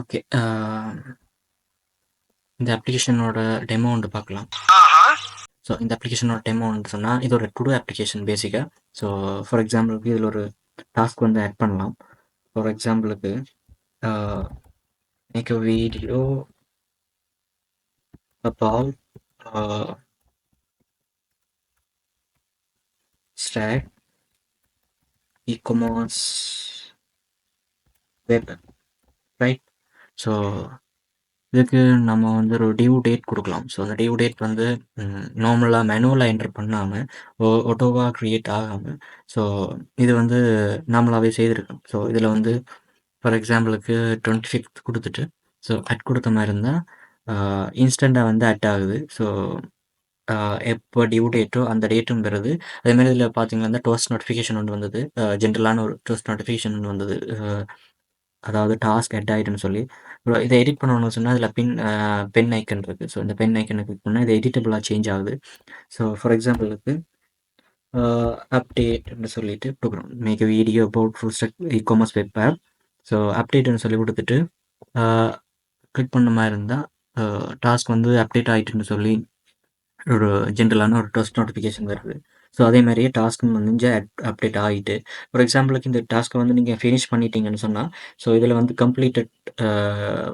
Okay. இந்த அப்ளிகேஷனோட demo வந்து பார்க்கலாம். ஸோ இந்த அப்ளிகேஷனோட டெமோன்னு சொன்னால் இது ஒரு டு அப்ளிகேஷன் பேசிக்காக. ஸோ ஃபார் எக்ஸாம்பிளுக்கு இதில் ஒரு டாஸ்க் வந்து ஆட் பண்ணலாம். ஃபார் எக்ஸாம்பிளுக்கு make a video about stack e-commerce web, right? So இதுக்கு நம்ம வந்து ஒரு டியூ டேட் கொடுக்கலாம். ஸோ அந்த டியூ டேட் வந்து நார்மலாக மேனுவலாக என்டர் பண்ணாமல் ஆட்டோவாக க்ரியேட் ஆகாமல், ஸோ இது வந்து நார்மலாகவே செய்திருக்கோம். ஸோ இதில் வந்து ஃபார் எக்ஸாம்பிளுக்கு 25th கொடுத்துட்டு ஸோ அட் கொடுத்த மாதிரி இருந்தால் இன்ஸ்டண்ட்டாக வந்து அட் ஆகுது. ஸோ எப்போ டியூ டேட்டோ அந்த டேட்டும் வருது. அதேமாதிரி இதில் பார்த்தீங்கன்னா டோஸ்ட் நோட்டிஃபிகேஷன் ஒன்று வந்தது. ஜென்ரலான ஒரு டோஸ்ட் நோட்டிஃபிகேஷன் ஒன்று வந்தது. அதாவது டாஸ்க் ஹெட் ஆகிட்டுன்னு சொல்லி இதை எடிட் பண்ணணும்னு சொன்னால் அதில் பென் ஐக்கன் இருக்குது. ஸோ இந்த பென் ஐக்கனை கிளிக் பண்ணால் இது எடிட்டபிளாக சேஞ்ச் ஆகுது. ஸோ ஃபார் எக்ஸாம்பிளுக்கு அப்டேட்னு சொல்லிட்டு கொடுக்குறோம். Make video about full stack e-commerce web app. So அப்டேட்னு சொல்லி கொடுத்துட்டு கிளிக் பண்ண மாதிரி இருந்தால் டாஸ்க் வந்து அப்டேட் ஆகிட்டுன்னு சொல்லி ஒரு ஜென்ரலான ஒரு டோஸ்ட் நோட்டிஃபிகேஷன் வருது. ஸோ அதே மாதிரியே டாஸ்க்கும் வந்து அப்டேட் ஆகிட்டு ஃபார் எக்ஸாம்பிளுக்கு இந்த டாஸ்க்கை வந்து நீங்கள் ஃபினிஷ் பண்ணிட்டீங்கன்னு சொன்னால் ஸோ இதில் வந்து கம்ப்ளீட்டட்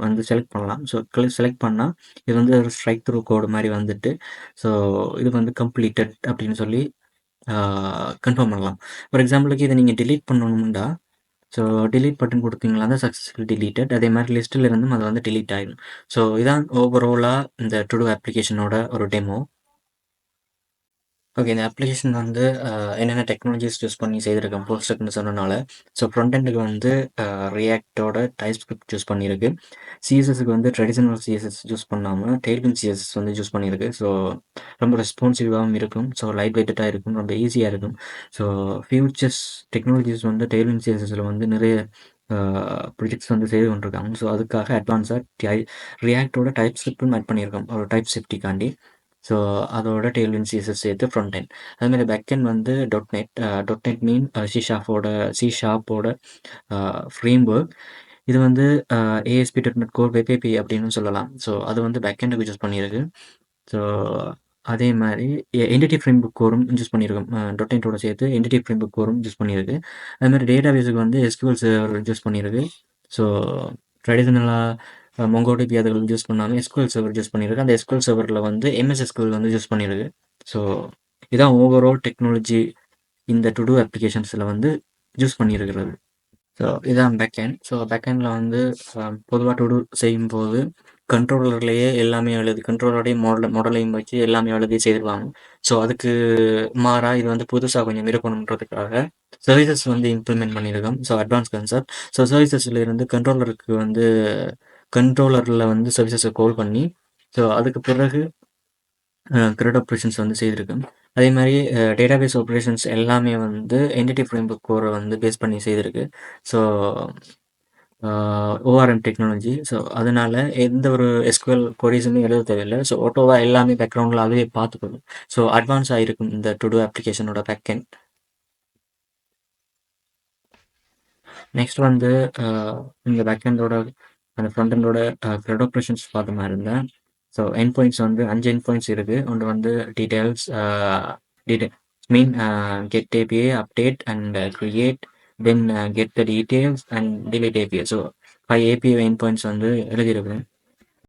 வந்து செலக்ட் பண்ணலாம். ஸோ செலக்ட் பண்ணால் இது வந்து ஒரு ஸ்ட்ரைக் த்ரூ கோடு மாதிரி வந்துட்டு ஸோ இது வந்து கம்ப்ளீட்டட் அப்படின்னு சொல்லி கன்ஃபார்ம் பண்ணலாம். ஃபார் எக்ஸாம்பிளுக்கு இதை நீங்கள் டிலீட் பண்ணணும்டா ஸோ டிலீட் பட்டன் கொடுத்தீங்களா தான் சக்ஸஸ்ஃபுல் டிலீட்டட். அதே மாதிரி லிஸ்ட்டில் இருந்தும் அது வந்து டிலீட் ஆகிடும். ஸோ இதான் ஓவராலாக இந்த டு டூ அப்ளிகேஷனோட ஒரு டெமோ. ஓகே. இந்த அப்ளிகேஷன் வந்து என்னென்ன டெக்னாலஜிஸ் யூஸ் பண்ணி செய்திருக்கேன் ஃபுல் ஸ்டாக்னு சொன்னனால. ஸோ ஃப்ரண்ட் எண்டுக்கு வந்து ரியாக்டோட டைப் ஸ்கிரிப்ட் யூஸ் பண்ணியிருக்கு. சிஎஸ்எஸ்க்கு வந்து ட்ரெடிஷனல் சிஎஸ்எஸ் யூஸ் பண்ணாமல் டெய்ல்விண்ட் சிஎஸ்எஸ் வந்து யூஸ் பண்ணியிருக்கு. ஸோ ரொம்ப ரெஸ்பான்சிவாகவும் இருக்கும். ஸோ லைட் வெயிட்டடாக இருக்கும். ரொம்ப ஈஸியாக இருக்கும். ஸோ ஃபியூச்சர்ஸ் டெக்னாலஜிஸ் வந்து டெய்ல்விண்ட் சிஎஸ்எஸில் வந்து நிறைய ப்ரொஜெக்ட்ஸ் வந்து செய்து கொண்டிருக்காங்க. ஸோ அதுக்காக அட்வான்ஸாக ரியாக்டோட டைப் ஸ்கிரிப்டும் ஆட் பண்ணியிருக்கோம் ஒரு டைப் சேஃப்டிக்காண்டி. ஸோ அதோட டெய்ல்விண்ட் சிஎஸ்எஸ் சேர்த்து ஃப்ரண்ட் எண்ட். அதுமாதிரி பேக் எண்ட் வந்து டாட் நெட் மீன் சி ஷார்ப்போட ஃப்ரேம் ஒர்க். இது வந்து ASP dot net core web API அப்படின்னு சொல்லலாம். ஸோ அது வந்து பேக் எண்டுக்கு யூஸ் பண்ணியிருக்கு. ஸோ அதே மாதிரி என்டிட்டி ஃப்ரேம் புக் கோரும் யூஸ் பண்ணியிருக்கோம். .NET சேர்த்து என்டிட்டி ஃப்ரேம் புக் கோரும் யூஸ் பண்ணியிருக்கு. அதுமாதிரி டேட்டா பேஸுக்கு வந்து எஸ்கியூஎல் சர்வர் யூஸ் பண்ணியிருக்கு. ஸோ ட்ரெடிஷ்னலாக மொங்கோடிபி அதுகள் யூஸ் பண்ணாமல் எஸ்கியூஎல் சர்வர் யூஸ் பண்ணியிருக்கு. அந்த எஸ்கியூஎல் சர்வரில் வந்து எம்எஸ் எஸ்கியூஎல் வந்து யூஸ் பண்ணியிருக்கு. ஸோ இதான் ஓவரால் டெக்னாலஜி இந்த டு டூ அப்ளிகேஷன்ஸில் வந்து யூஸ் பண்ணியிருக்கிறது. ஸோ இதான் பேக்எண்ட். ஸோ பேக்எண்டில் வந்து பொதுவாக டு டூ செய்யும்போது கண்ட்ரோலர்லேயே எல்லாமே எழுதி கண்ட்ரோலருடைய மாடலையும் வச்சு எல்லாமே எழுதி செய்திருவாங்க. ஸோ அதுக்கு மாறாக இது வந்து புதுசாக கொஞ்சம் இருக்கணுன்றதுக்காக சர்வீசஸ் வந்து இம்ப்ளிமெண்ட் பண்ணியிருக்கோம். So advance concept. ஸோ சர்வீசஸில் இருந்து கண்ட்ரோலருக்கு வந்து கண்ட்ரோலரில் வந்து சர்வீசஸை கால் பண்ணி ஸோ அதுக்கு பிறகு கிரெட் ஆப்ரேஷன்ஸ் வந்து செய்திருக்கேன். அதே மாதிரி டேட்டாபேஸ் ஆப்ரேஷன்ஸ் எல்லாமே வந்து என்டிட்டி ஃப்ரேம் புக் கோரை வந்து பேஸ் பண்ணி செய்திருக்கு. So ORM technology. ஸோ அதனால எந்த ஒரு எஸ்கியூஎல் கொரீஸுமே எழுத தேவையில்லை. ஸோ ஆட்டோவாக எல்லாமே பேக்ரவுண்டில் அதுவே பார்த்துக்கணும். ஸோ அட்வான்ஸாக இருக்கும் இந்த டு டூ அப்ளிகேஷனோட பேக்எண்ட். நெக்ஸ்ட் வந்து இந்த பேக்எண்டோட அந்த ஃப்ரண்ட் எண்டோட கிரெட் ஆப்ரேஷன்ஸ் பார்த்த மாதிரி இருந்தேன். ஸோ என் பாயிண்ட்ஸ் வந்து 5 என் பாயிண்ட்ஸ் இருக்குது. ஒன்று வந்து details mean get API update and create then get the details and delete API. So 5 API N points வந்து எழுதியிருக்கிறேன்.